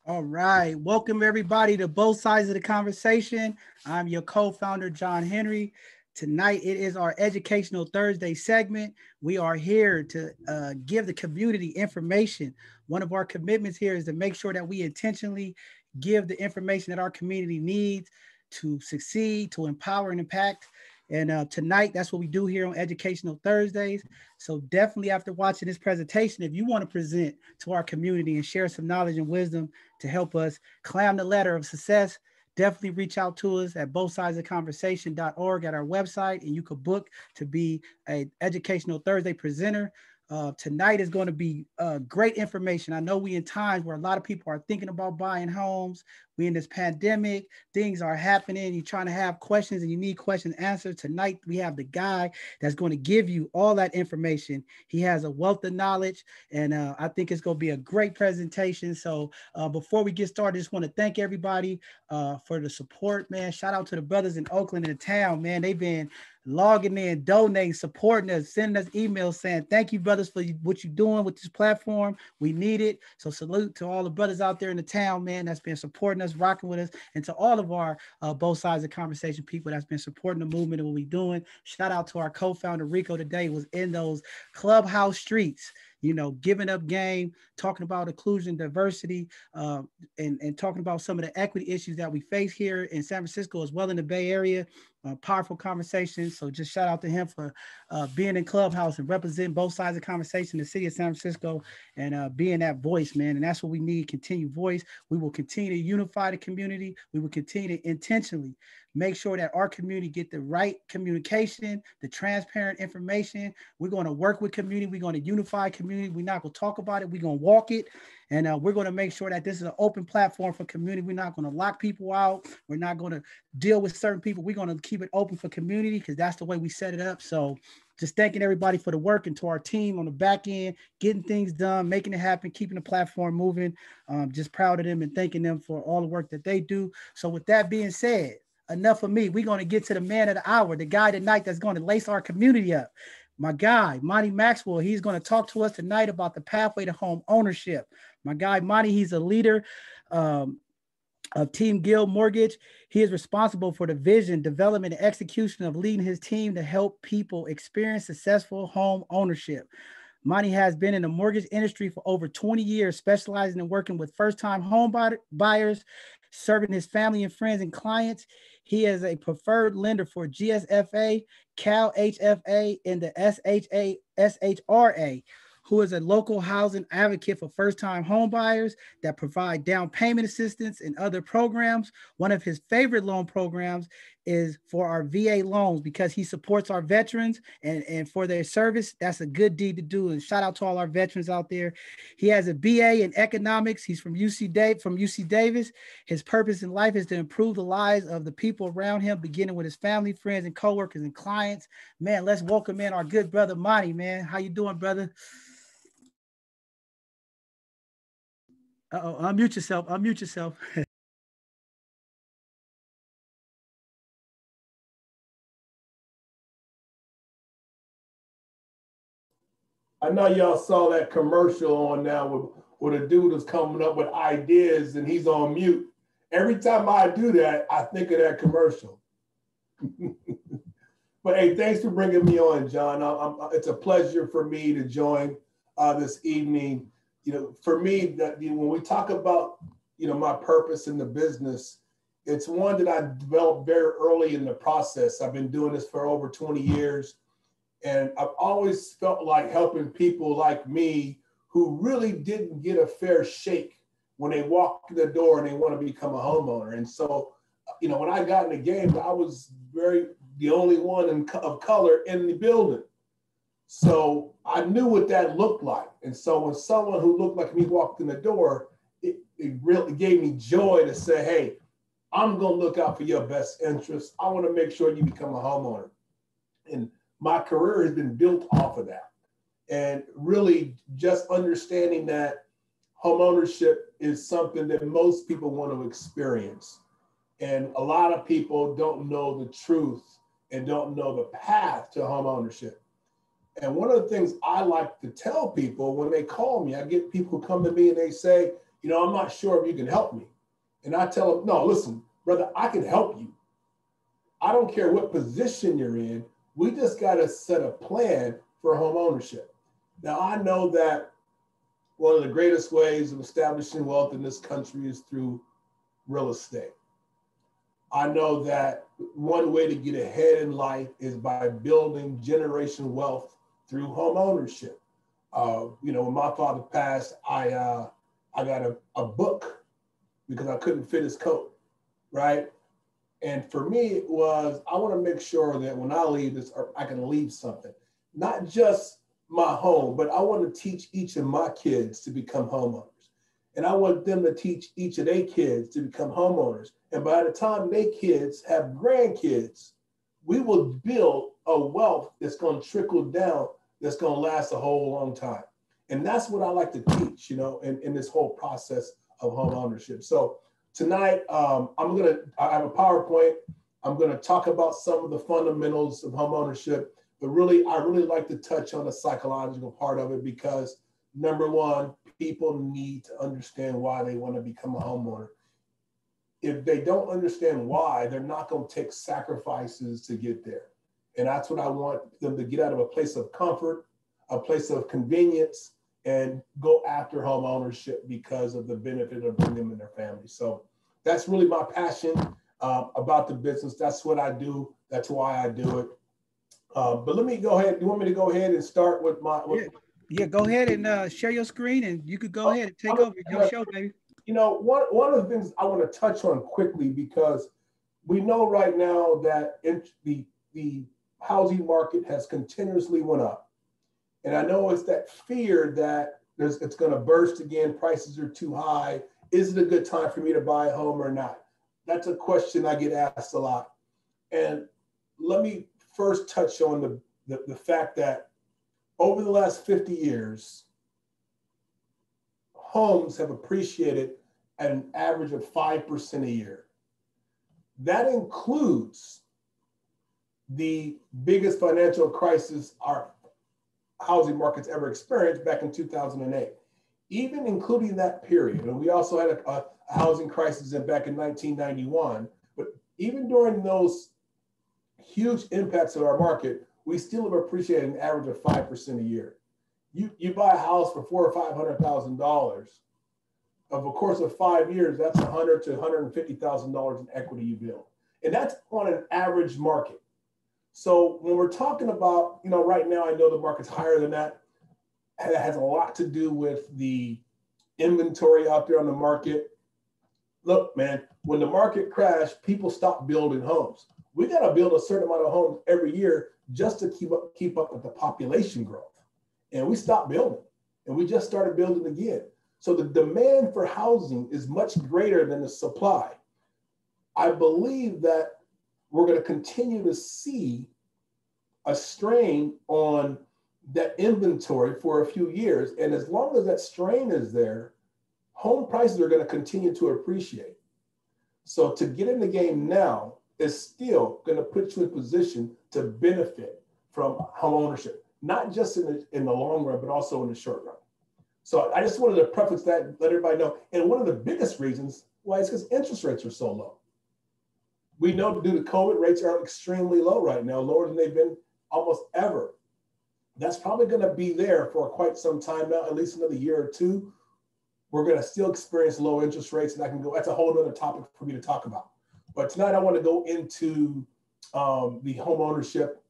All right. Welcome, everybody, to both sides of the conversation. I'm your co-founder, John Henry. Tonight, it is our Educational Thursday segment. We are here to give the community information. One of our commitments here is to make sure that we intentionally give the information that our community needs to succeed, to empower and impact. And tonight, that's what we do here on Educational Thursdays. So definitely after watching this presentation, if you want to present to our community and share some knowledge and wisdom to help us climb the ladder of success, definitely reach out to us at bothsidesofconversation.org at our website, and you could book to be an Educational Thursday presenter. Tonight is going to be great information. I know we in times where a lot of people are thinking about buying homes. We in this pandemic, things are happening. You're trying to have questions and you need questions answered. Tonight, we have the guy that's going to give you all that information. He has a wealth of knowledge, and I think it's going to be a great presentation. So before we get started, I just want to thank everybody for the support, man. Shout out to the brothers in Oakland and the town, man. They've been logging in, donating, supporting us, sending us emails saying, thank you, brothers, for what you're doing with this platform. We need it. So salute to all the brothers out there in the town, man, that's been supporting us, rocking with us, and to all of our both sides of conversation people that's been supporting the movement and what we're doing. Shout out to our co-founder, Rico, today was in those clubhouse streets, you know, giving up game, talking about inclusion, diversity, and talking about some of the equity issues that we face here in San Francisco as well in the Bay Area. Powerful conversation. So just shout out to him for being in Clubhouse and representing both sides of conversation in the city of San Francisco and being that voice, man. And that's what we need, continued voice. We will continue to unify the community. We will continue to intentionally make sure that our community get the right communication, the transparent information. We're going to work with community. We're going to unify community. We're not going to talk about it. We're going to walk it. And we're going to make sure that this is an open platform for community. We're not going to lock people out. We're not going to deal with certain people. We're going to keep it open for community because that's the way we set it up. So just thanking everybody for the work and to our team on the back end, getting things done, making it happen, keeping the platform moving. Just proud of them and thanking them for all the work that they do. So with that being said, enough of me. We're going to get to the man of the hour, the guy tonight that's going to lace our community up. My guy, Monty Maxwell, he's going to talk to us tonight about the pathway to home ownership. My guy, Monty, he's a leader of Team Guild Mortgage. He is responsible for the vision, development, and execution of leading his team to help people experience successful home ownership. Monty has been in the mortgage industry for over 20 years, specializing in working with first-time home buyers, serving his family and friends and clients. He is a preferred lender for GSFA, CalHFA, and the SHRA, who is a local housing advocate for first-time home buyers that provide down payment assistance and other programs. One of his favorite loan programs is for our VA loans because he supports our veterans and for their service. That's a good deed to do. And shout out to all our veterans out there. He has a BA in economics. He's from UC Davis. His purpose in life is to improve the lives of the people around him, beginning with his family, friends, and coworkers and clients. Man, let's welcome in our good brother, Monty, man. How you doing, brother? Uh-oh, unmute yourself. Unmute yourself. I know y'all saw that commercial on now with a dude is coming up with ideas and he's on mute. Every time I do that, I think of that commercial. But hey, thanks for bringing me on, John. It's a pleasure for me to join this evening. You know, for me, when we talk about, my purpose in the business, it's one that I developed very early in the process. I've been doing this for over 20 years. And I've always felt like helping people like me who really didn't get a fair shake when they walk in the door and they want to become a homeowner. And so, when I got in the game, I was the only one of color in the building. So I knew what that looked like. And so when someone who looked like me walked in the door, it really gave me joy to say, hey, I'm going to look out for your best interests. I want to make sure you become a homeowner. And my career has been built off of that. And really just understanding that homeownership is something that most people want to experience. And a lot of people don't know the truth and don't know the path to homeownership. And one of the things I like to tell people when they call me, I get people who come to me and they say, I'm not sure if you can help me. And I tell them, no, listen, brother, I can help you. I don't care what position you're in. We just got to set a plan for home ownership. Now, I know that one of the greatest ways of establishing wealth in this country is through real estate. I know that one way to get ahead in life is by building generational wealth through home ownership. When my father passed, I got a book because I couldn't fit his coat, right? And for me, it was, I want to make sure that when I leave this, I can leave something, not just my home, but I want to teach each of my kids to become homeowners. And I want them to teach each of their kids to become homeowners. And by the time their kids have grandkids, we will build a wealth that's going to trickle down, that's going to last a whole long time. And that's what I like to teach, in this whole process of home ownership. So tonight, I have a PowerPoint. I'm going to talk about some of the fundamentals of home ownership, but I really like to touch on the psychological part of it because number one, people need to understand why they want to become a homeowner. If they don't understand why, they're not going to take sacrifices to get there. And that's what I want them to get out of a place of comfort, a place of convenience, and go after home ownership because of the benefit of bringing them and their family. So that's really my passion about the business. That's what I do. That's why I do it. But let me go ahead. You want me to go ahead and start with my... Yeah, go ahead and share your screen and you could go ahead and take over your show, baby. One of the things I want to touch on quickly, because we know right now that the housing market has continuously went up. And I know it's that fear that it's going to burst again, prices are too high. Is it a good time for me to buy a home or not? That's a question I get asked a lot. And let me first touch on the fact that over the last 50 years, homes have appreciated at an average of 5% a year. That includes the biggest financial crisis our housing markets ever experienced back in 2008. Even including that period, and we also had a housing crisis back in 1991, but even during those huge impacts of our market, we still have appreciated an average of 5% a year. You buy a house for $400,000 or $500,000. Over the course of 5 years, that's $100,000 to $150,000 in equity you build, and that's on an average market. So when we're talking about, right now, I know the market's higher than that. It has a lot to do with the inventory out there on the market. Look, man, when the market crashed, people stopped building homes. We got to build a certain amount of homes every year just to keep up with the population growth. And we stopped building, and we just started building again. So the demand for housing is much greater than the supply. I believe that we're going to continue to see a strain on that inventory for a few years. And as long as that strain is there, home prices are going to continue to appreciate. So to get in the game now is still going to put you in position to benefit from home ownership, not just in the long run, but also in the short run. So I just wanted to preface that, let everybody know. And one of the biggest reasons why is because interest rates are so low. We know due to COVID, rates are extremely low right now, lower than they've been almost ever. That's probably going to be there for quite some time now, at least another year or two. We're going to still experience low interest rates, and that's a whole other topic for me to talk about. But tonight I want to go into the home ownership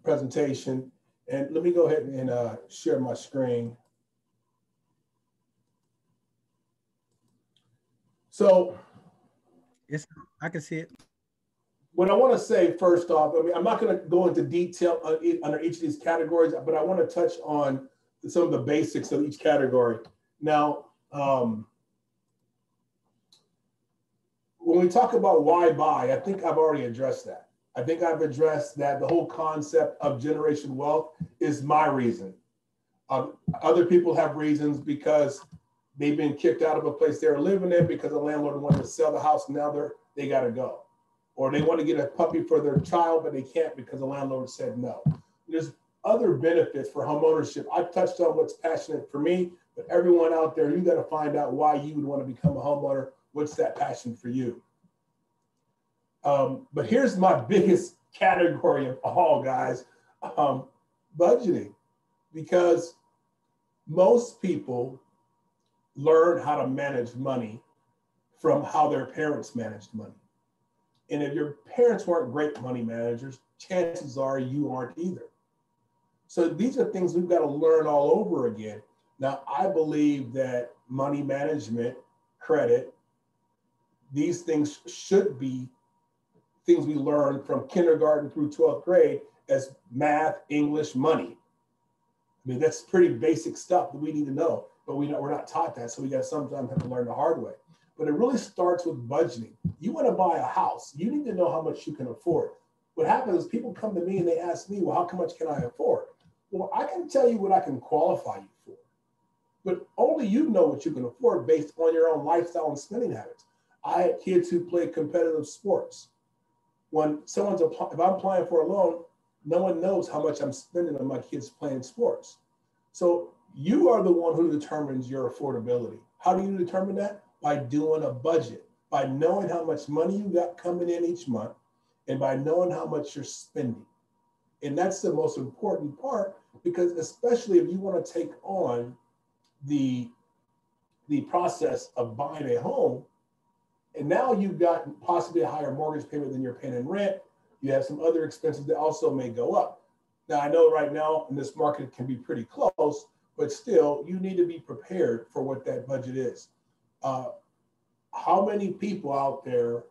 presentation. And let me go ahead and share my screen. So, yes, I can see it. What I want to say first off, I mean, I'm not going to go into detail under each of these categories, but I want to touch on some of the basics of each category. Now, when we talk about why buy, I think I've already addressed that. I think I've addressed that the whole concept of generation wealth is my reason. Other people have reasons because they've been kicked out of a place they were living in because the landlord wanted to sell the house and now they got to go. Or they want to get a puppy for their child, but they can't because the landlord said no. There's other benefits for home ownership. I've touched on what's passionate for me, but everyone out there, you got to find out why you would want to become a homeowner. What's that passion for you? But here's my biggest category of all, guys, budgeting. Because most people learn how to manage money from how their parents managed money. And if your parents weren't great money managers, chances are you aren't either. So these are things we've got to learn all over again. Now, I believe that money management, credit, these things should be things we learn from kindergarten through 12th grade as math, English, money. I mean, that's pretty basic stuff that we need to know, but we're not taught that. So we got to sometimes have to learn the hard way. But it really starts with budgeting. You want to buy a house, you need to know how much you can afford. What happens is people come to me and they ask me, well, how much can I afford? Well, I can tell you what I can qualify you for, but only you know what you can afford based on your own lifestyle and spending habits. I had kids who play competitive sports. When if I'm applying for a loan, no one knows how much I'm spending on my kids playing sports. So you are the one who determines your affordability. How do you determine that? By doing a budget, by knowing how much money you got coming in each month, and by knowing how much you're spending. And that's the most important part, because especially if you want to take on the process of buying a home, and now you've got possibly a higher mortgage payment than you're paying in rent, you have some other expenses that also may go up. Now, I know right now in this market it can be pretty close, but still you need to be prepared for what that budget is. How many people out there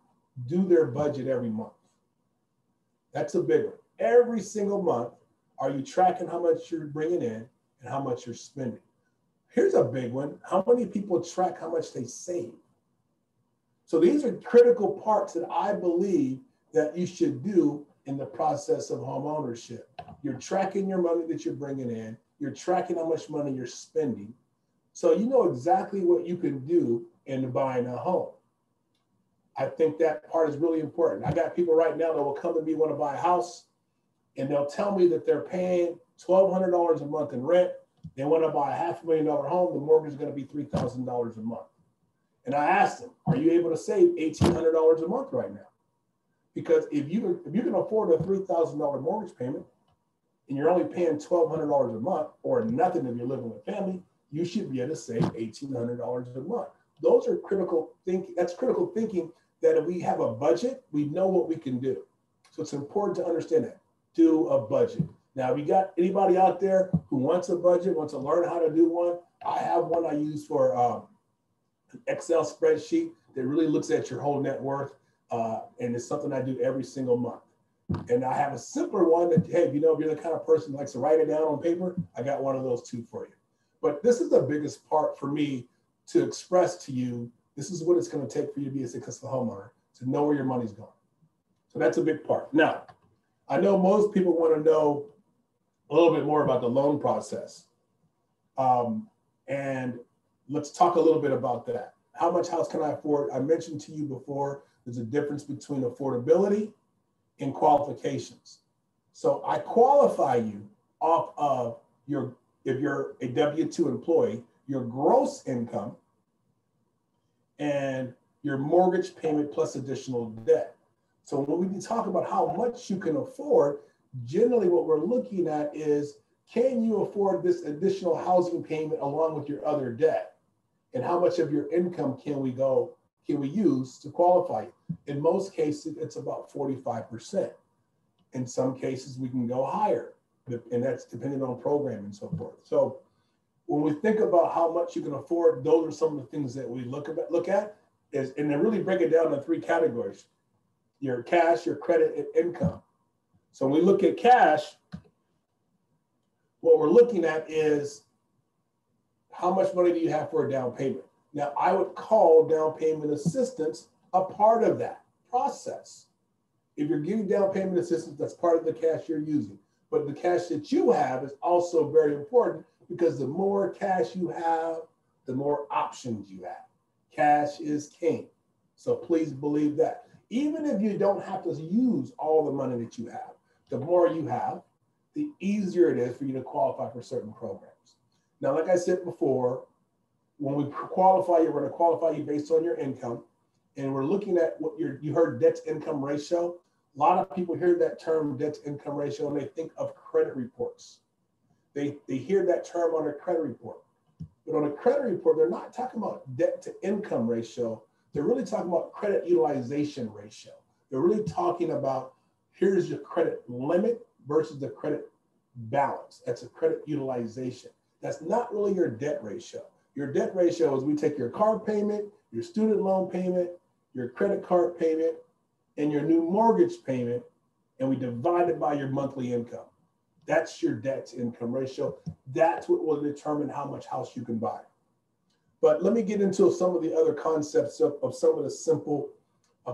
do their budget every month? That's a big one. Every single month, are you tracking how much you're bringing in and how much you're spending? Here's a big one. How many people track how much they save? So these are critical parts that I believe that you should do in the process of home ownership. You're tracking your money that you're bringing in. You're tracking how much money you're spending. So you know exactly what you can do in buying a home. I think that part is really important. I got people right now that will come to me, want to buy a house, and they'll tell me that they're paying $1,200 a month in rent. They want to buy a $500,000 home. The mortgage is going to be $3,000 a month. And I asked them, are you able to save $1,800 a month right now? Because if you can afford a $3,000 mortgage payment and you're only paying $1,200 a month, or nothing if you're living with family, you should be able to save $1,800 a month. Those are critical thinking. That's critical thinking, that if we have a budget, we know what we can do. So it's important to understand that. Do a budget. Now, if you got anybody out there who wants a budget, wants to learn how to do one, I have one I use for an Excel spreadsheet that really looks at your whole net worth. And it's something I do every single month. And I have a simpler one that, hey, if you're the kind of person who likes to write it down on paper, I got one of those too for you. But this is the biggest part for me to express to you. This is what it's going to take for you to be a successful homeowner, to know where your money's going. So that's a big part. Now, I know most people want to know a little bit more about the loan process. And let's talk a little bit about that. How much house can I afford? I mentioned to you before, there's a difference between affordability and qualifications. So I qualify you off of your, if you're a W-2 employee, your gross income and your mortgage payment plus additional debt. So when we talk about how much you can afford, generally what we're looking at is, can you afford this additional housing payment along with your other debt? And how much of your income can we use to qualify? In most cases, it's about 45%. In some cases, we can go higher, and that's depending on program and so forth. So when we think about how much you can afford, those are some of the things that we look at is, and then really break it down into 3 categories: your cash, your credit, and income. So when we look at cash, what we're looking at is how much money do you have for a down payment? Now, I would call down payment assistance a part of that process. If you're giving down payment assistance, that's part of the cash you're using. But the cash that you have is also very important, because the more cash you have, the more options you have. Cash is king. So please believe that. Even if you don't have to use all the money that you have, the more you have, the easier it is for you to qualify for certain programs. Now, like I said before, when we qualify you, we're going to qualify you based on your income. And we're looking at what you heard debt to income ratio. A lot of people hear that term debt to income ratio and they think of credit reports. They hear that term on a credit report. But on a credit report, they're not talking about debt to income ratio. They're really talking about credit utilization ratio. They're really talking about, here's your credit limit versus the credit balance. That's a credit utilization. That's not really your debt ratio. Your debt ratio is, we take your car payment, your student loan payment, your credit card payment, and your new mortgage payment, and we divide it by your monthly income. That's your debt to income ratio. That's what will determine how much house you can buy. But let me get into some of the other concepts of some of the simple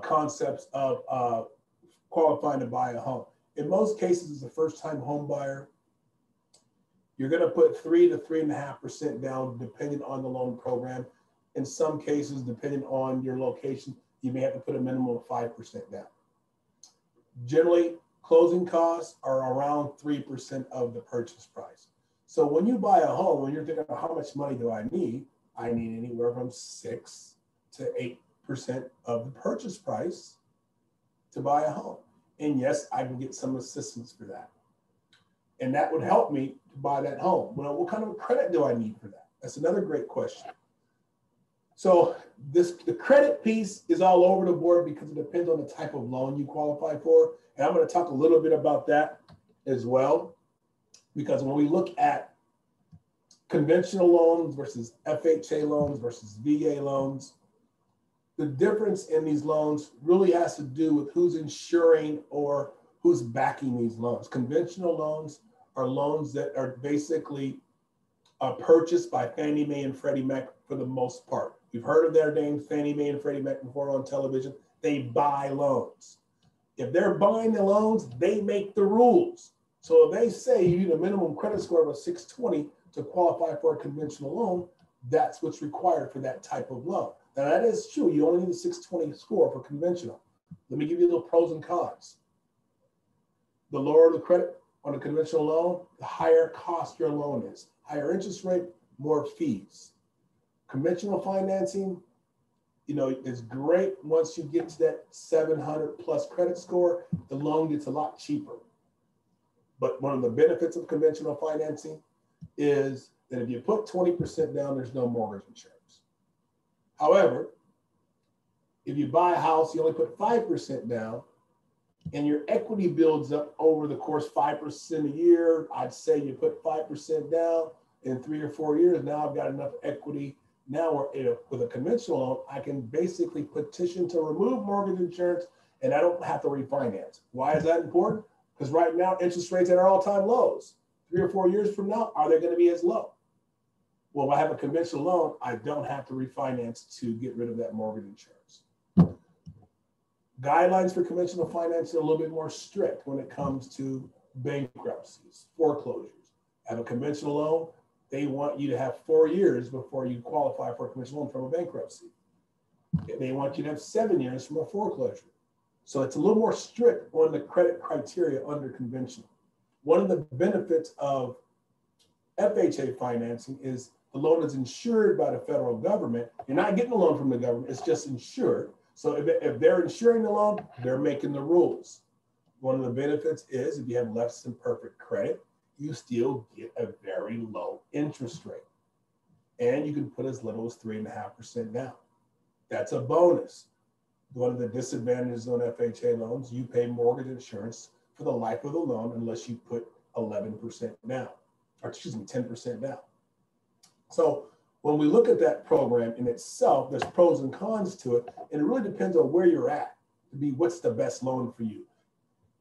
concepts of qualifying to buy a home. In most cases, as a first-time home buyer, you're going to put 3 to 3.5% down, depending on the loan program. In some cases, depending on your location, you may have to put a minimum of 5% down. Generally, closing costs are around 3% of the purchase price. So when you buy a home, when you're thinking about how much money do I need anywhere from 6 to 8% of the purchase price to buy a home. And yes, I can get some assistance for that. And that would help me to buy that home. Well, what kind of credit do I need for that? That's another great question. So the credit piece is all over the board because it depends on the type of loan you qualify for. And I'm going to talk a little bit about that as well, because when we look at conventional loans versus FHA loans versus VA loans, the difference in these loans really has to do with who's insuring or who's backing these loans. Conventional loans are loans that are basically purchased by Fannie Mae and Freddie Mac for the most part. You've heard of their names, Fannie Mae and Freddie Mac, before on television. They buy loans. If they're buying the loans, they make the rules. So if they say you need a minimum credit score of a 620 to qualify for a conventional loan, that's what's required for that type of loan. Now that is true. You only need a 620 score for conventional. Let me give you a little pros and cons. The lower the credit on a conventional loan, the higher cost your loan is. Higher interest rate, more fees. Conventional financing, is great once you get to that 700 plus credit score. The loan gets a lot cheaper. But one of the benefits of conventional financing is that if you put 20% down, there's no mortgage insurance. However, if you buy a house, you only put 5% down, and your equity builds up over the course 5% a year. I'd say you put 5% down in 3 or 4 years. Now I've got enough equity. Now with a conventional loan, I can basically petition to remove mortgage insurance, and I don't have to refinance. Why is that important? Because right now interest rates are at all-time lows. 3 or 4 years from now, are they going to be as low? Well, if I have a conventional loan, I don't have to refinance to get rid of that mortgage insurance. Guidelines for conventional finance are a little bit more strict when it comes to bankruptcies, foreclosures. I have a conventional loan, they want you to have 4 years before you qualify for a conventional loan from a bankruptcy. They want you to have 7 years from a foreclosure. So it's a little more strict on the credit criteria under conventional. One of the benefits of FHA financing is the loan is insured by the federal government. You're not getting a loan from the government, it's just insured. So if they're insuring the loan, they're making the rules. One of the benefits is if you have less than perfect credit, you still get a very low interest rate. And you can put as little as 3.5% down. That's a bonus. One of the disadvantages on FHA loans, you pay mortgage insurance for the life of the loan unless you put 11% down, or excuse me, 10% down. So when we look at that program in itself, there's pros and cons to it, and it really depends on where you're at to be what's the best loan for you.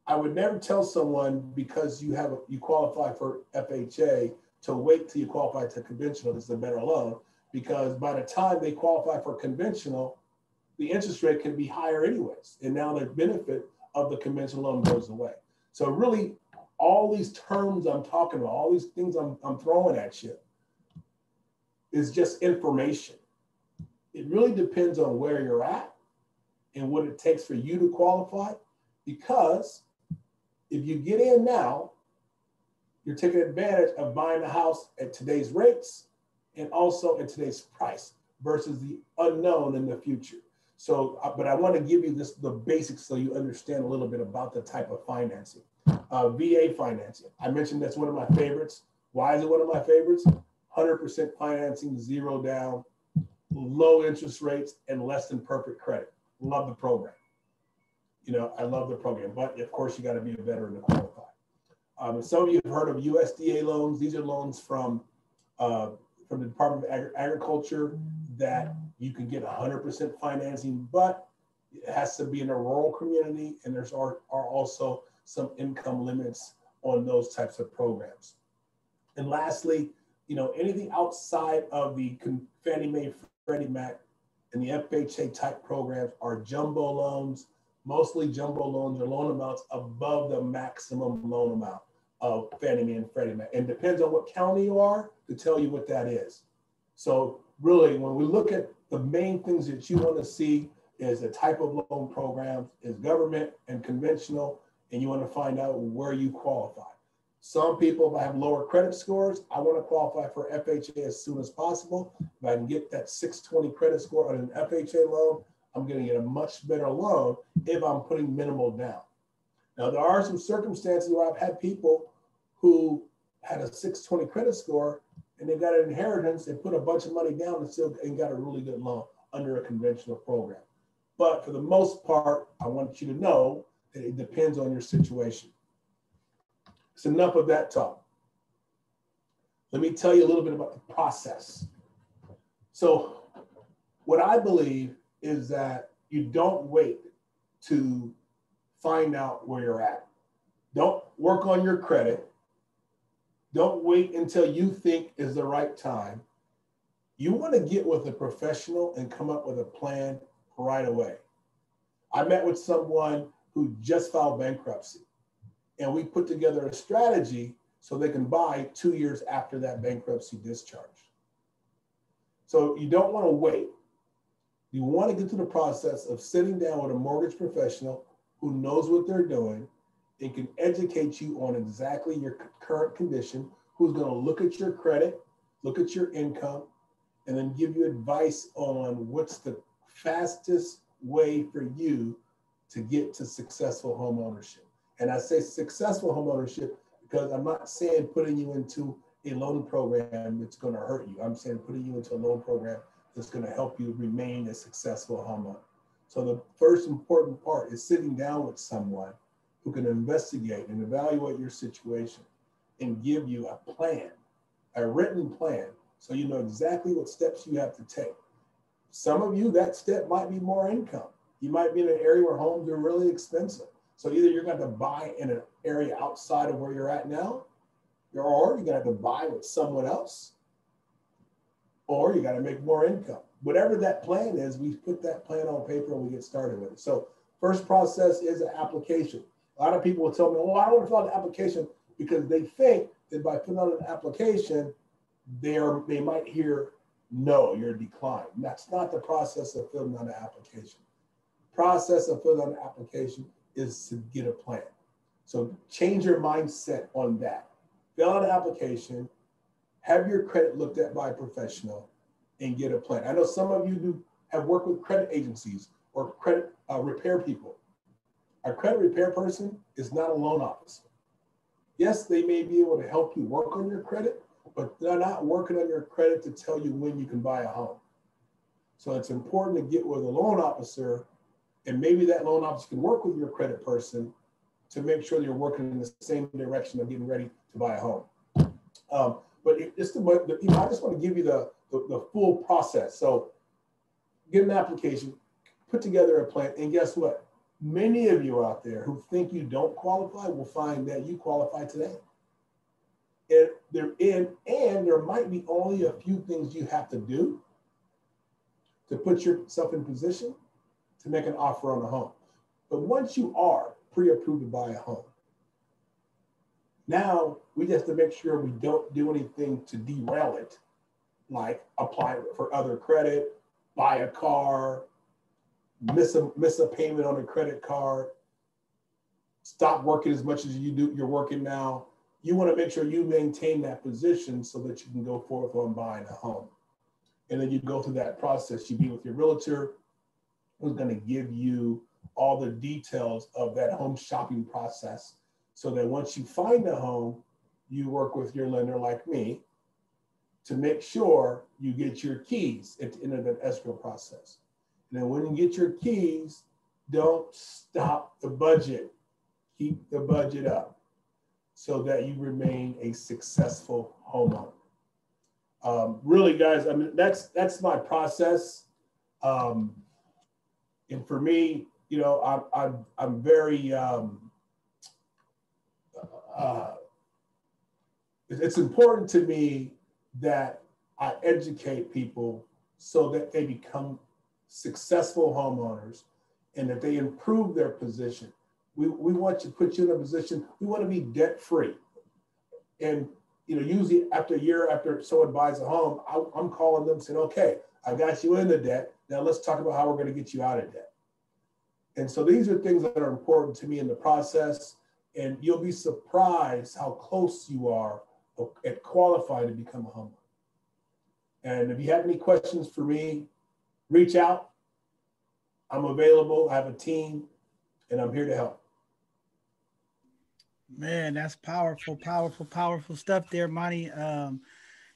I would never tell someone because you qualify for FHA to wait till you qualify to conventional is the better loan, because by the time they qualify for conventional, the interest rate can be higher anyways. And now the benefit of the conventional loan goes away. So really, all these terms I'm talking about, all these things I'm throwing at you is just information. It really depends on where you're at and what it takes for you to qualify, because if you get in now, you're taking advantage of buying a house at today's rates and also at today's price versus the unknown in the future. So, but I want to give you the basics so you understand a little bit about the type of financing. VA financing. I mentioned that's one of my favorites. Why is it one of my favorites? 100% financing, 0 down, low interest rates, and less than perfect credit. Love the program. You know, I love the program, but of course you got to be a veteran to qualify. Some of you have heard of USDA loans. These are loans from the Department of Agriculture that you can get 100% financing, but it has to be in a rural community, and there's are also some income limits on those types of programs. And lastly, you know, anything outside of the Fannie Mae, Freddie Mac, and the FHA type programs are jumbo loans. Mostly jumbo loans are loan amounts above the maximum loan amount of Fannie Mae and Freddie Mac. And depends on what county you are to tell you what that is. So really, when we look at the main things that you want to see is the type of loan programs, is government and conventional, and you want to find out where you qualify. Some people, if I have lower credit scores, I want to qualify for FHA as soon as possible. If I can get that 620 credit score on an FHA loan, I'm going to get a much better loan if I'm putting minimal down. Now, there are some circumstances where I've had people who had a 620 credit score and they got an inheritance, they put a bunch of money down and still got a really good loan under a conventional program. But for the most part, I want you to know that it depends on your situation. It's enough of that talk. Let me tell you a little bit about the process. So what I believe is that you don't wait to find out where you're at. Don't work on your credit. Don't wait until you think is the right time. You want to get with a professional and come up with a plan right away. I met with someone who just filed bankruptcy, and we put together a strategy so they can buy 2 years after that bankruptcy discharge. So you don't want to wait. You want to get to the process of sitting down with a mortgage professional who knows what they're doing and can educate you on exactly your current condition, who's going to look at your credit, look at your income, and then give you advice on what's the fastest way for you to get to successful home ownership. And I say successful home ownership because I'm not saying putting you into a loan program that's going to hurt you. I'm saying putting you into a loan program that's going to help you remain a successful homeowner. So the first important part is sitting down with someone who can investigate and evaluate your situation and give you a plan, a written plan, so you know exactly what steps you have to take. Some of you, that step might be more income. You might be in an area where homes are really expensive. So either you're going to buy in an area outside of where you're at now, or you're going to have to buy with someone else, or you got to make more income. Whatever that plan is, we put that plan on paper and we get started with it. So first process is an application. A lot of people will tell me, oh, I don't want to fill out the application because they think that by filling out an application, they might hear, no, you're declined. That's not the process of filling out an application. Process of filling out an application is to get a plan. So change your mindset on that. Fill out an application, have your credit looked at by a professional, and get a plan. I know some of you have worked with credit agencies or credit repair people. A credit repair person is not a loan officer. Yes, they may be able to help you work on your credit, but they're not working on your credit to tell you when you can buy a home. So it's important to get with a loan officer, and maybe that loan officer can work with your credit person to make sure you're working in the same direction of getting ready to buy a home. But I just want to give you the full process. So get an application, put together a plan, and guess what? Many of you out there who think you don't qualify will find that you qualify today. And there might be only a few things you have to do to put yourself in position to make an offer on a home. But once you are pre-approved to buy a home, now we just have to make sure we don't do anything to derail it, like apply for other credit, buy a car, miss a payment on a credit card, stop working as much as you're working now. You want to make sure you maintain that position so that you can go forth on buying a home. And then you go through that process. You meet with your realtor, who's going to give you all the details of that home shopping process, so that once you find a home, you work with your lender like me to make sure you get your keys at the end of that escrow process. And then when you get your keys, don't stop the budget. Keep the budget up so that you remain a successful homeowner. Really, guys, I mean, that's my process. And for me, you know, I'm very, it's important to me that I educate people so that they become successful homeowners and that they improve their position. We want to put you in a position, we want to be debt free. And you know, usually after a year after someone buys a home, I'm calling them saying, okay, I got you in the debt. Now let's talk about how we're going to get you out of debt. And so these are things that are important to me in the process. And you'll be surprised how close you are at qualifying to become a homeowner. And if you have any questions for me, reach out. I'm available. I have a team, and I'm here to help. Man, that's powerful, powerful, powerful stuff there, Monty.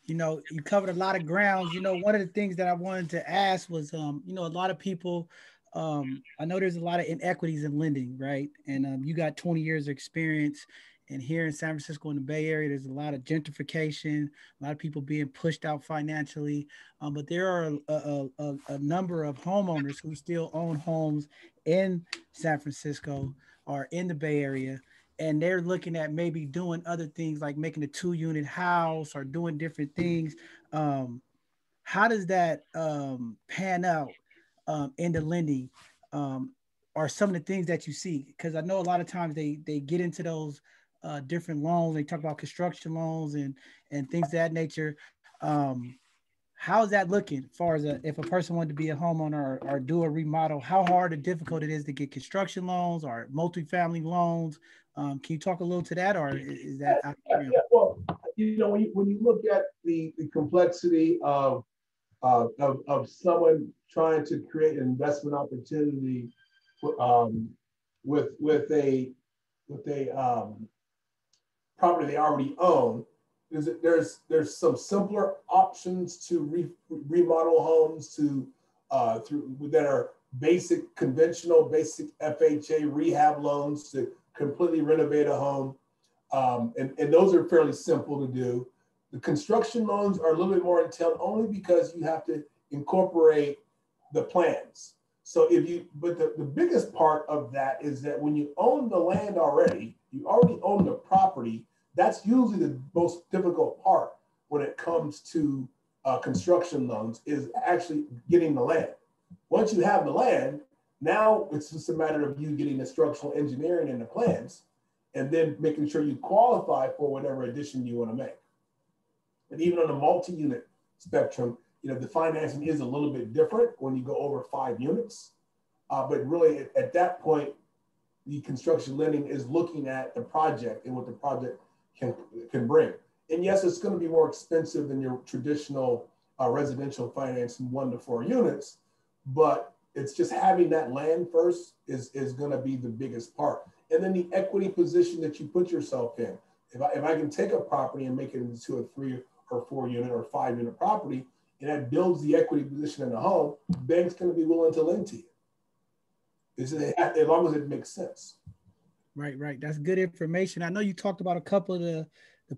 You know, you covered a lot of grounds. You know, one of the things that I wanted to ask was, you know, a lot of people, I know there's a lot of inequities in lending, right? And you got 20 years of experience. And here in San Francisco in the Bay Area, there's a lot of gentrification, a lot of people being pushed out financially. But there are a number of homeowners who still own homes in San Francisco or in the Bay Area. And they're looking at maybe doing other things like making a 2-unit house or doing different things. How does that pan out in the lending? Are some of the things that you see? Because I know a lot of times they get into those different loans. They talk about construction loans and things of that nature. How is that looking as far as if a person wanted to be a homeowner or do a remodel? How hard or difficult it is to get construction loans or multifamily loans? Can you talk a little to that, or is that? Yeah, well, you know, when you look at the complexity of someone trying to create an investment opportunity with a property they already own, there's some simpler options to remodel homes through that are basic conventional basic FHA rehab loans to completely renovate a home, and those are fairly simple to do. The construction loans are a little bit more entailed only because you have to incorporate the plans. So but the biggest part of that is that when you own the land already, you already own the property. That's usually the most difficult part when it comes to construction loans, is actually getting the land. Once you have the land, now it's just a matter of you getting the structural engineering and the plans, and then making sure you qualify for whatever addition you want to make. And even on the multi-unit spectrum, you know, the financing is a little bit different when you go over 5 units. But really at that point, the construction lending is looking at the project and what the project can bring. And yes, it's going to be more expensive than your traditional residential financing 1 to 4 units, but it's just having that land first is going to be the biggest part. And then the equity position that you put yourself in. If I can take a property and make it into a 3 or 4 unit or 5 unit property, and that builds the equity position in the home, the bank's going to be willing to lend to you. As long as it makes sense. Right. That's good information. I know you talked about a couple of the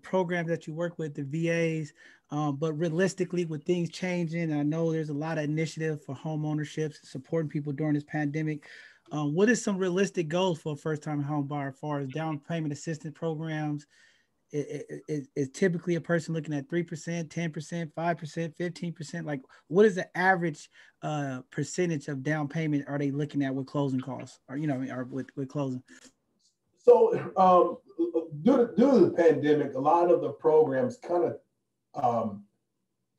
programs that you work with, the VAs, but realistically, with things changing, I know there's a lot of initiative for home ownership, supporting people during this pandemic. What is some realistic goals for a first-time home buyer as far as down payment assistance programs? Is typically a person looking at 3%, 10%, 5%, 15%? Like, what is the average percentage of down payment are they looking at with closing costs, or or with closing? So due to the pandemic, a lot of the programs kind of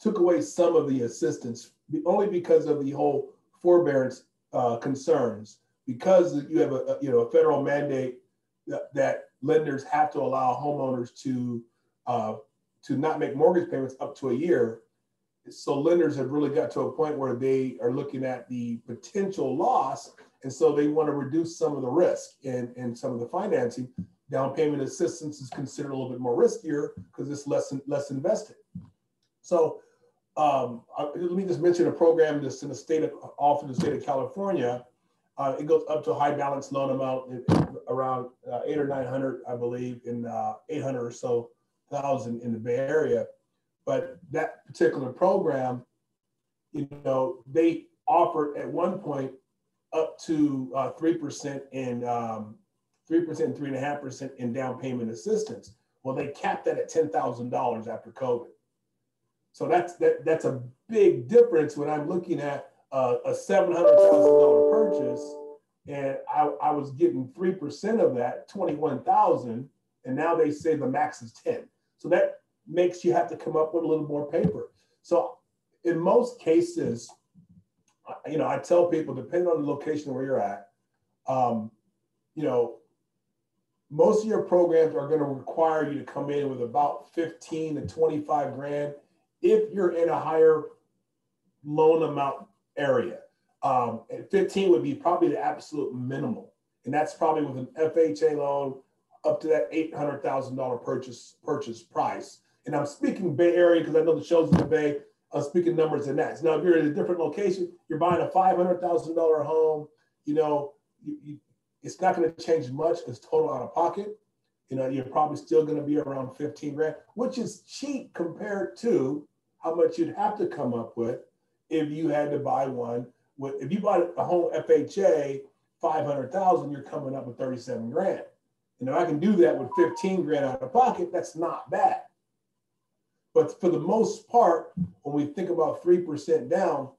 took away some of the assistance, only because of the whole forbearance concerns. Because you have a federal mandate that lenders have to allow homeowners to not make mortgage payments up to a year. So lenders have really got to a point where they are looking at the potential loss, and so they want to reduce some of the risk and some of the financing. Down payment assistance is considered a little bit more riskier because it's less invested. So let me just mention a program that's in the state of California. It goes up to a high balance loan amount around 800 or 900, I believe, in 800 or so thousand in the Bay Area. But that particular program, they offered at one point up to 3% and 3.5% in down payment assistance. Well, they capped that at $10,000 after COVID. So that's a big difference when I'm looking at a $700,000 purchase, and I was getting 3% of that, 21,000, and now they say the max is 10. So that makes you have to come up with a little more paper. So in most cases, I tell people, depending on the location where you're at, most of your programs are going to require you to come in with about 15 to 25 grand if you're in a higher loan amount area. And 15 would be probably the absolute minimum. And that's probably with an FHA loan up to that $800,000 purchase price. And I'm speaking Bay Area because I know the show's in the Bay. I'm speaking numbers in that. Now, if you're in a different location, you're buying a $500,000 home, it's not going to change much as total out of pocket. You're probably still going to be around 15 grand, which is cheap compared to how much you'd have to come up with if you had to buy one. If you bought a home FHA, 500,000, you're coming up with 37 grand. I can do that with 15 grand out of pocket. That's not bad. But for the most part, when we think about 3% down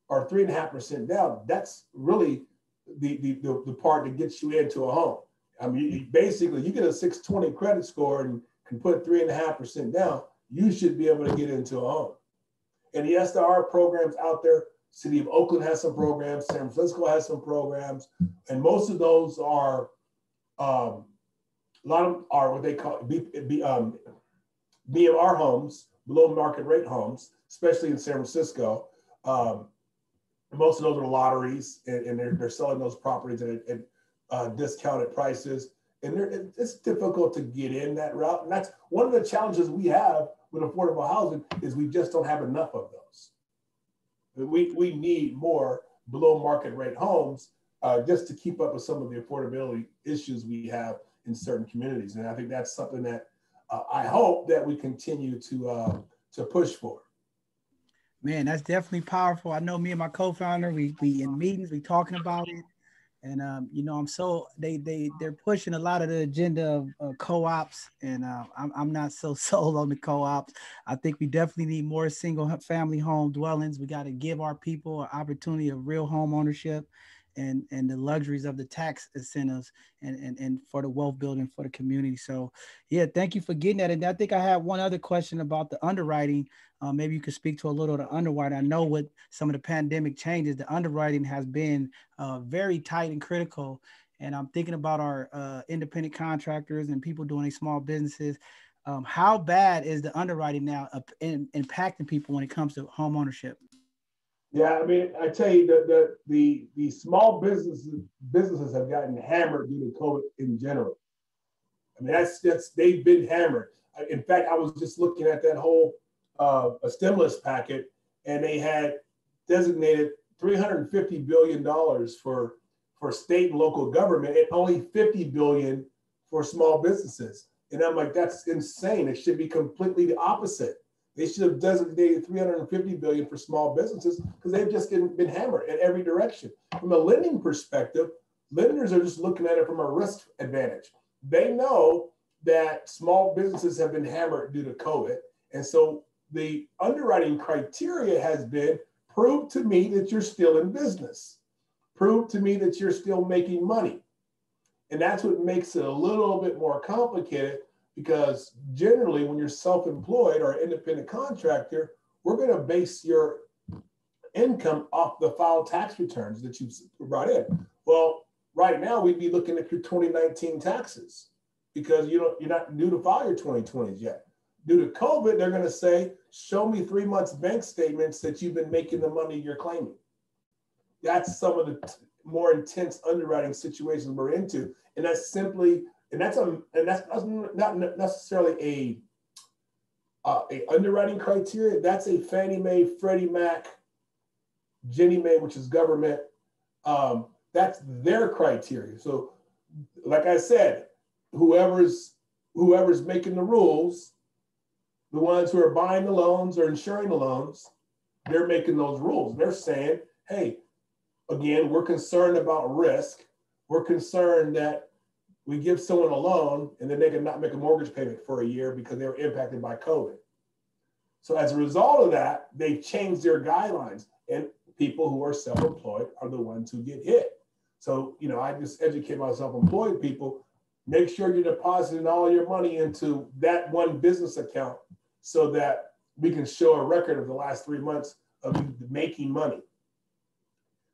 or 3.5% down, that's really the part that gets you into a home. I mean, basically, you get a 620 credit score and can put 3.5% down, you should be able to get into a home. And yes, there are programs out there. City of Oakland has some programs. San Francisco has some programs. And most of those are, a lot of them are what they call BMR homes, below market rate homes, especially in San Francisco. Most of those are lotteries, and they're selling those properties at discounted prices. And it's difficult to get in that route. And that's one of the challenges we have with affordable housing is we just don't have enough of those. We need more below market rate homes just to keep up with some of the affordability issues we have in certain communities. And I think that's something that I hope that we continue to push for. Man, that's definitely powerful. I know me and my co-founder, we in meetings, we talking about it. And, I'm so, they're pushing a lot of the agenda of co-ops, and I'm not so sold on the co-ops. I think we definitely need more single family home dwellings. We got to give our people an opportunity of real home ownership. and the luxuries of the tax incentives and for the wealth building for the community. So yeah, thank you for getting that. And I think I have one other question about the underwriting. Maybe you could speak to a little of the underwriting. I know with some of the pandemic changes, the underwriting has been very tight and critical. And I'm thinking about our independent contractors and people doing these small businesses. How bad is the underwriting now impacting people when it comes to home ownership? Yeah, I mean, I tell you that the small businesses have gotten hammered due to COVID in general. I mean, that's they've been hammered. In fact, I was just looking at that whole a stimulus packet, and they had designated $350 billion for state and local government, and only 50 billion for small businesses. And I'm like, that's insane. It should be completely the opposite. They should have designated 350 billion for small businesses because they've just been hammered in every direction. From a lending perspective, lenders are just looking at it from a risk advantage. They know that small businesses have been hammered due to COVID. And so the underwriting criteria has been prove to me that you're still in business. Prove to me that you're still making money. And that's what makes it a little bit more complicated because generally when you're self-employed or independent contractor, we're going to base your income off the filed tax returns that you brought in. Well, right now we'd be looking at your 2019 taxes because you're not due to file your 2020s yet. Due to COVID, they're going to say, show me 3 months bank statements that you've been making the money you're claiming. That's some of the more intense underwriting situations we're into. And that's simply, that's not necessarily a underwriting criteria. That's a Fannie Mae, Freddie Mac, Ginnie Mae, which is government. That's their criteria. So like I said, whoever's making the rules, the ones who are buying the loans or insuring the loans, they're making those rules. They're saying, hey, again, we're concerned about risk. We're concerned that we give someone a loan and then they can not make a mortgage payment for a year because they were impacted by COVID. So as a result of that, they've changed their guidelines, and people who are self-employed are the ones who get hit. So, I just educate my self-employed people, make sure you're depositing all your money into that one business account so that we can show a record of the last 3 months of you making money.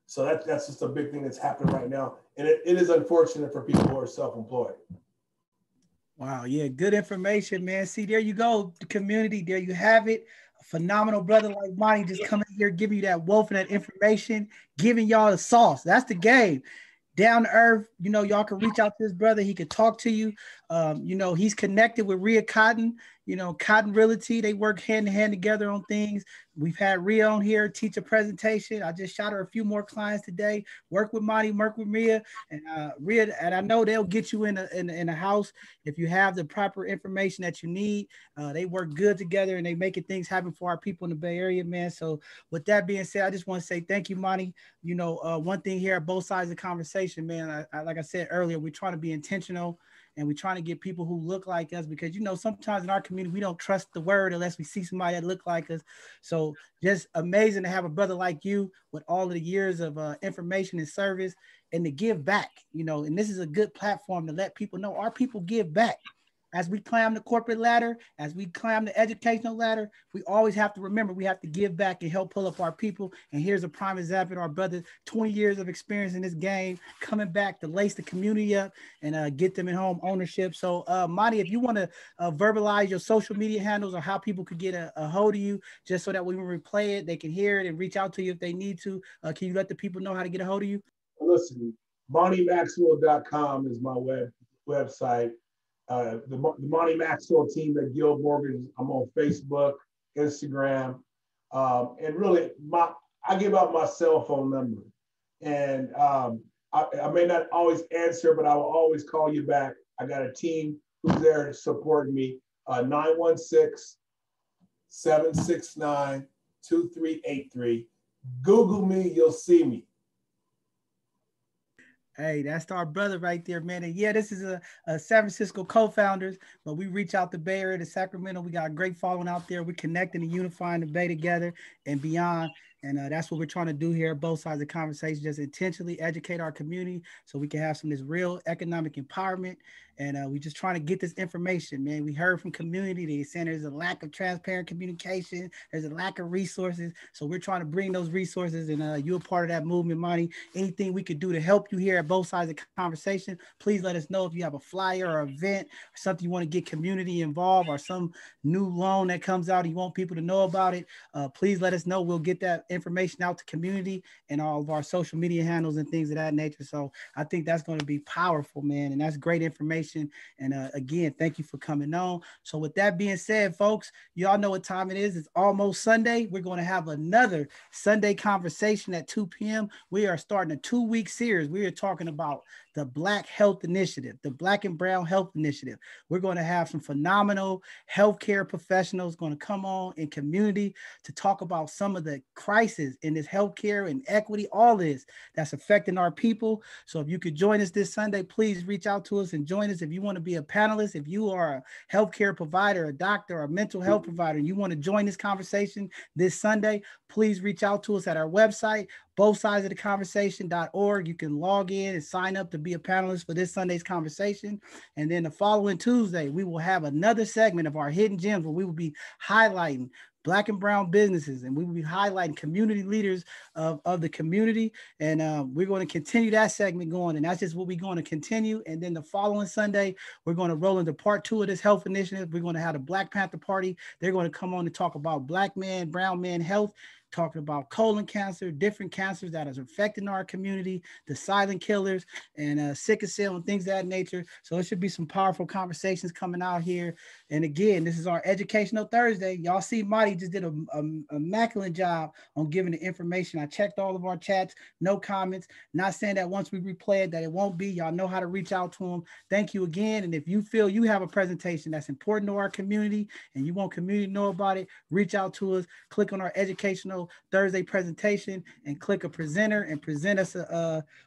So that's just a big thing that's happening right now. And it is unfortunate for people who are self-employed. Wow. Yeah. Good information, man. See, there you go. The community, there you have it. A phenomenal brother like Monty just coming here, giving you that wealth and that information, giving y'all the sauce. That's the game. Down to earth, y'all can reach out to this brother. He could talk to you. He's connected with Rhea Cotton, Cotton Realty. They work hand in hand together on things. We've had Rhea on here teach a presentation. I just shot her a few more clients today. Work with Monty, work with Rhea, and Rhea. And I know they'll get you in a house if you have the proper information that you need. They work good together and they making things happen for our people in the Bay Area, man. So with that being said, I just want to say thank you, Monty. One thing here at both sides of the conversation, man, like I said earlier, we're trying to be intentional and we're trying to get people who look like us because, sometimes in our community, we don't trust the word unless we see somebody that look like us. So just amazing to have a brother like you with all of the years of information and service and to give back, and this is a good platform to let people know our people give back. As we climb the corporate ladder, as we climb the educational ladder, we always have to remember we have to give back and help pull up our people. And here's a prime example: our brother, 20 years of experience in this game, coming back to lace the community up and get them in home ownership. So, Monty, if you want to verbalize your social media handles or how people could get a hold of you, just so that when we replay it, they can hear it and reach out to you if they need to. Can you let the people know how to get a hold of you? Listen, MontyMaxwell.com is my website. The Monty Maxwell Team at Guild Mortgage. I'm on Facebook, Instagram, and really, I give out my cell phone number, and I may not always answer, but I will always call you back. I got a team who's there supporting me. 916-769-2383. Google me, you'll see me. Hey, that's our brother right there, man. And yeah, this is a San Francisco co-founders, but we reach out to Bay Area, to Sacramento. We got a great following out there. We're connecting and unifying the Bay together and beyond. And that's what we're trying to do here at both sides of the conversation, just intentionally educate our community so we can have some of this real economic empowerment. And we just trying to get this information, man. We heard from community, they saying there's a lack of transparent communication, there's a lack of resources. So we're trying to bring those resources, and you're a part of that movement, Monty. Anything we could do to help you here at both sides of the conversation, please let us know. If you have a flyer or event or something you want to get community involved, or some new loan that comes out and you want people to know about it, please let us know. We'll get that information out to community and all of our social media handles and things of that nature. So I think that's going to be powerful, man. And that's great information. And again, thank you for coming on. So with that being said, folks, y'all know what time it is. It's almost Sunday. We're going to have another Sunday conversation at 2 p.m. We are starting a 2-week series. We are talking about the Black Health Initiative, the Black and Brown Health Initiative. We're going to have some phenomenal healthcare professionals going to come on in community to talk about some of the crisis in this healthcare and equity, all this that's affecting our people. So if you could join us this Sunday, please reach out to us and join us. If you want to be a panelist, if you are a healthcare provider, a doctor, or a mental health provider, and you want to join this conversation this Sunday, please reach out to us at our website, bothsidesoftheconversation.org. You can log in and sign up to be a panelist for this Sunday's conversation. And then the following Tuesday, we will have another segment of our hidden gems where we will be highlighting Black and brown businesses, and we will be highlighting community leaders of the community. And we're going to continue that segment going, and that's just what we're going to continue. And then the following Sunday, we're going to roll into part 2 of this health initiative. We're going to have the Black Panther Party. They're going to come on and talk about Black man, brown man health, talking about colon cancer, different cancers that is affecting our community, the silent killers, and sickle cell and things of that nature. So it should be some powerful conversations coming out here. And again, this is our Educational Thursday. Y'all see Marty just did an immaculate job on giving the information. I checked all of our chats, no comments. Not saying that once we replay it that it won't be. Y'all know how to reach out to him. Thank you again. And if you feel you have a presentation that's important to our community and you want community to know about it, reach out to us. Click on our Educational Thursday presentation and click a presenter and present us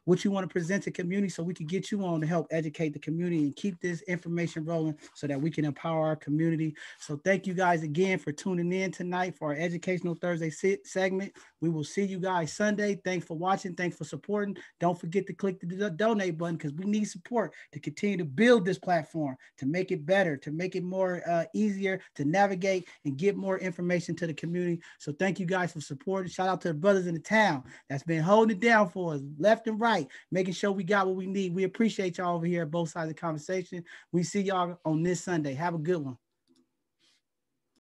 what you want to present to community so we can get you on to help educate the community and keep this information rolling so that we can empower our community. So thank you guys again for tuning in tonight for our Educational Thursday segment. We will see you guys Sunday. Thanks for watching. Thanks for supporting. Don't forget to click the donate button because we need support to continue to build this platform, to make it better, to make it more easier to navigate and get more information to the community. So thank you guys for supporting. Shout out to the brothers in the town that's been holding it down for us left and right, making sure we got what we need. We appreciate y'all over here at both sides of the conversation. We see y'all on this Sunday. Have a good one.